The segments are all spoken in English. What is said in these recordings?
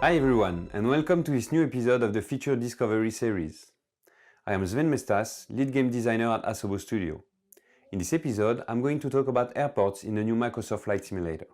Hi everyone, and welcome to this new episode of the Feature Discovery series. I am Sven Mestas, lead game designer at Asobo Studio. In this episode, I'm going to talk about airports in the new Microsoft Flight Simulator.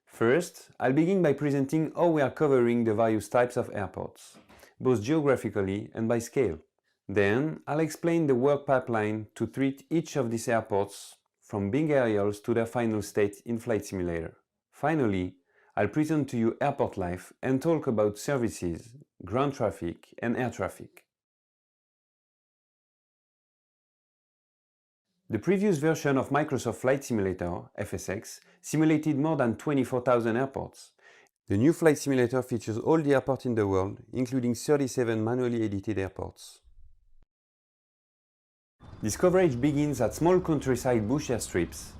First, I'll begin by presenting how we are covering the various types of airports, both geographically and by scale. Then, I'll explain the work pipeline to treat each of these airports from being aerials to their final state in Flight Simulator. Finally, I'll present to you airport life and talk about services, ground traffic and air traffic. The previous version of Microsoft Flight Simulator, FSX, simulated more than 24,000 airports. The new Flight Simulator features all the airports in the world, including 37 manually edited airports. This coverage begins at small countryside bush airstrips,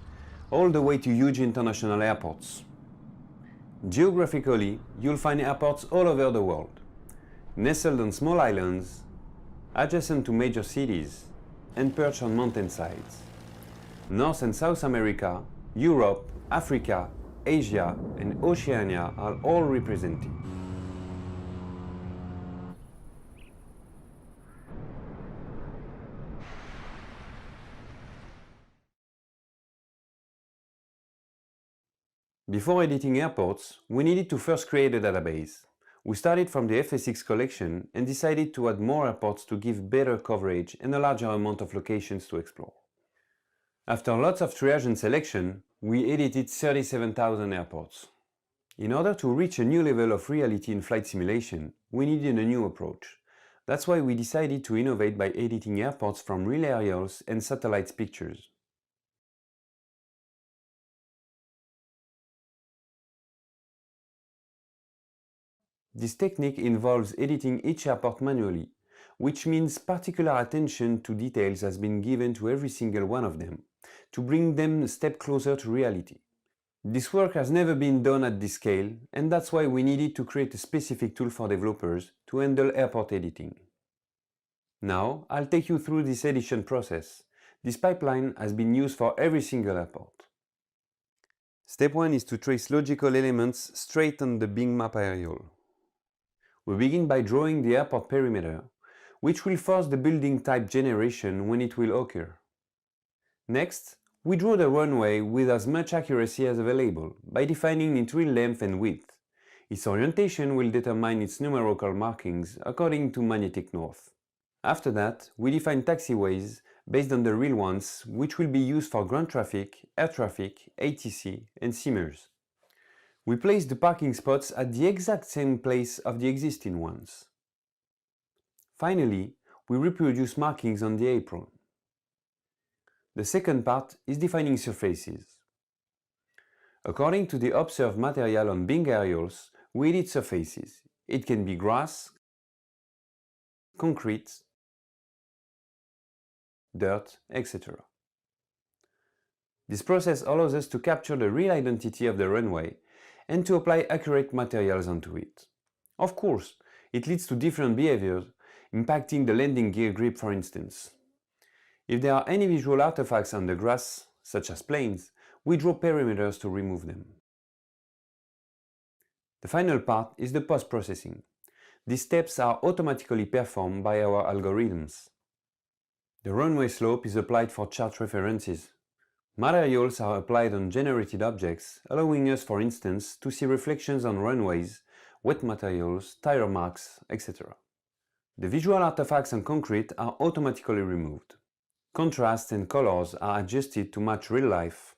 all the way to huge international airports. Geographically, you'll find airports all over the world, nestled on small islands, adjacent to major cities, and perched on mountainsides. North and South America, Europe, Africa, Asia, and Oceania are all represented. Before editing airports, we needed to first create a database. We started from the FSX collection and decided to add more airports to give better coverage and a larger amount of locations to explore. After lots of triage and selection, we edited 37,000 airports. In order to reach a new level of reality in flight simulation, we needed a new approach. That's why we decided to innovate by editing airports from real aerials and satellite pictures. This technique involves editing each airport manually, which means particular attention to details has been given to every single one of them, to bring them a step closer to reality. This work has never been done at this scale, and that's why we needed to create a specific tool for developers to handle airport editing. Now, I'll take you through this edition process. This pipeline has been used for every single airport. Step 1 is to trace logical elements straight on the Bing map aerial. We begin by drawing the airport perimeter, which will force the building type generation when it will occur. Next, we draw the runway with as much accuracy as available by defining its real length and width. Its orientation will determine its numerical markings according to magnetic north. After that, we define taxiways based on the real ones, which will be used for ground traffic, air traffic, ATC, and Simmers. We place the parking spots at the exact same place of the existing ones. Finally, we reproduce markings on the apron. The second part is defining surfaces. According to the observed material on Bing aerials, we edit surfaces. It can be grass, concrete, dirt, etc. This process allows us to capture the real identity of the runway and to apply accurate materials onto it. Of course, it leads to different behaviors, impacting the landing gear grip, for instance. If there are any visual artifacts on the grass, such as planes, we draw perimeters to remove them. The final part is the post-processing. These steps are automatically performed by our algorithms. The runway slope is applied for chart references. Materials are applied on generated objects, allowing us, for instance, to see reflections on runways, wet materials, tire marks, etc. The visual artifacts on concrete are automatically removed. Contrasts and colors are adjusted to match real life.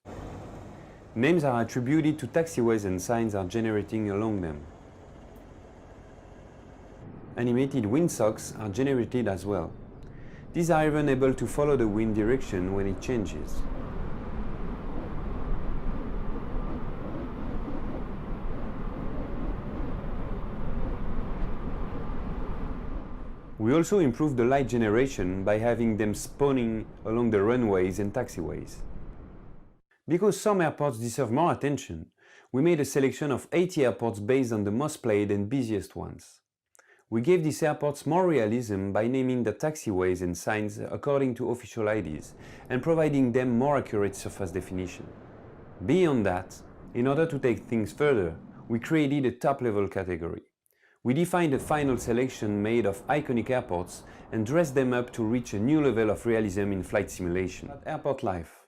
Names are attributed to taxiways and signs are generating along them. Animated windsocks are generated as well. These are even able to follow the wind direction when it changes. We also improved the light generation by having them spawning along the runways and taxiways. Because some airports deserve more attention, we made a selection of 80 airports based on the most played and busiest ones. We gave these airports more realism by naming the taxiways and signs according to official IDs and providing them more accurate surface definition. Beyond that, in order to take things further, we created a top-level category. We defined a final selection made of iconic airports and dressed them up to reach a new level of realism in flight simulation. At Airport Life.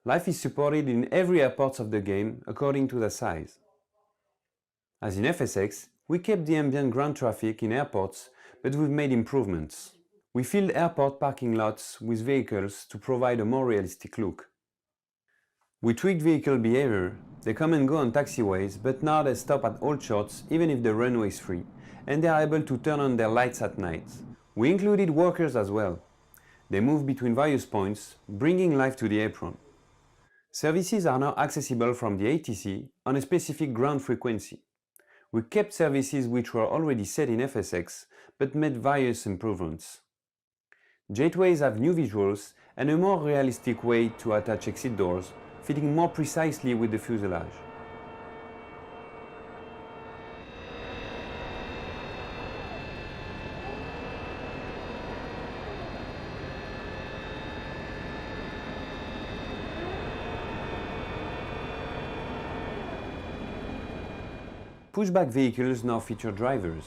Life is supported in every airport of the game according to their size. As in FSX, we kept the ambient ground traffic in airports, but we've made improvements. We filled airport parking lots with vehicles to provide a more realistic look. We tweaked vehicle behavior. They come and go on taxiways, but now they stop at all shots even if the runway is free, and they are able to turn on their lights at night. We included workers as well. They move between various points, bringing life to the apron. Services are now accessible from the ATC on a specific ground frequency. We kept services which were already set in FSX, but made various improvements. Gateways have new visuals and a more realistic way to attach exit doors, fitting more precisely with the fuselage. Pushback vehicles now feature drivers.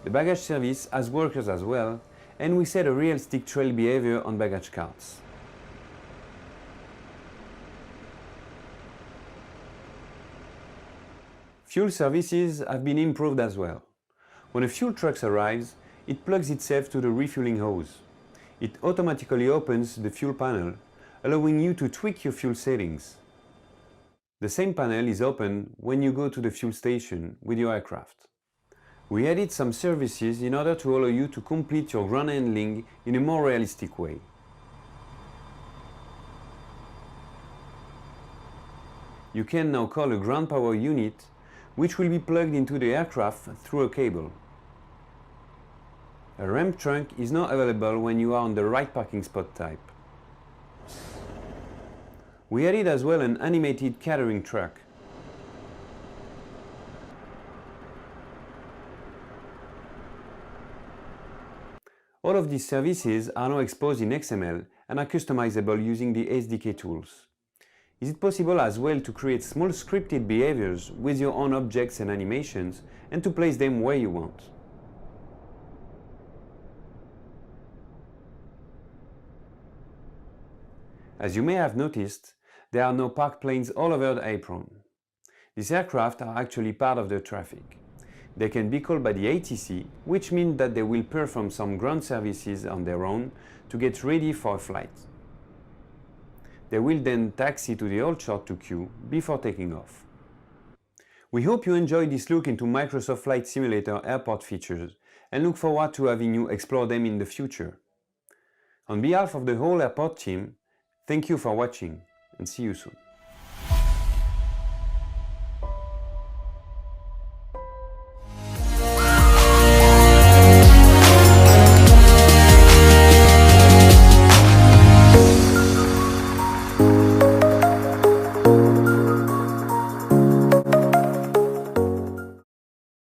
The baggage service has workers as well, and we set a realistic trail behavior on baggage carts. Fuel services have been improved as well. When a fuel truck arrives, it plugs itself to the refueling hose. It automatically opens the fuel panel, allowing you to tweak your fuel settings. The same panel is open when you go to the fuel station with your aircraft. We added some services in order to allow you to complete your ground handling in a more realistic way. You can now call a ground power unit, which will be plugged into the aircraft through a cable. A ramp trunk is now available when you are on the right parking spot type. We added as well an animated catering truck. All of these services are now exposed in XML and are customizable using the SDK tools. Is it possible as well to create small scripted behaviors with your own objects and animations and to place them where you want? As you may have noticed, there are now parked planes all over the apron. These aircraft are actually part of the traffic. They can be called by the ATC, which means that they will perform some ground services on their own to get ready for a flight. They will then taxi to the hold short to queue before taking off. We hope you enjoyed this look into Microsoft Flight Simulator airport features and look forward to having you explore them in the future. On behalf of the whole airport team, thank you for watching and see you soon.